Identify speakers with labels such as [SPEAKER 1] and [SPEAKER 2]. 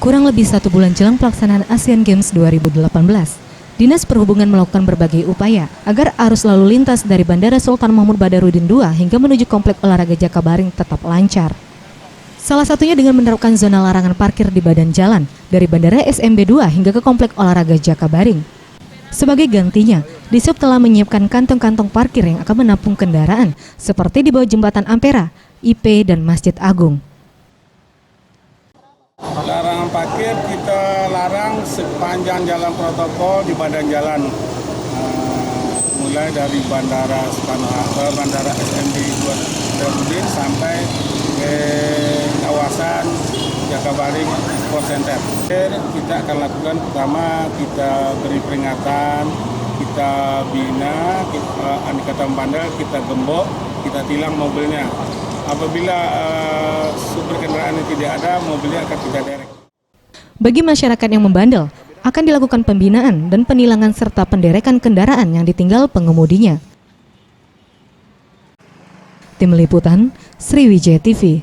[SPEAKER 1] Kurang lebih 1 bulan jelang pelaksanaan Asian Games 2018, Dinas Perhubungan melakukan berbagai upaya agar arus lalu lintas dari Bandara Sultan Mahmud Badarudin II hingga menuju Komplek Olahraga Jakabaring tetap lancar. Salah satunya dengan menerapkan zona larangan parkir di badan jalan dari Bandara SMB II hingga ke Komplek Olahraga Jakabaring. Sebagai gantinya, Dishub telah menyiapkan kantong-kantong parkir yang akan menampung kendaraan seperti di bawah Jembatan Ampera, IP, dan Masjid Agung.
[SPEAKER 2] Larangan parkir kita larang sepanjang jalan protokol di badan jalan, mulai dari Bandara SMB Badarudin sampai ke kawasan Jakabaring Sport Center. Kita akan lakukan, pertama kita beri peringatan, kita bina, andai bandel, kita gembok, kita tilang mobilnya. Apabila supir kendaraan yang tidak ada, mobilnya akan kita derek.
[SPEAKER 1] Bagi masyarakat yang membandel, akan dilakukan pembinaan dan penilangan serta penderekan kendaraan yang ditinggal pengemudinya. Tim Liputan, Sriwijaya TV.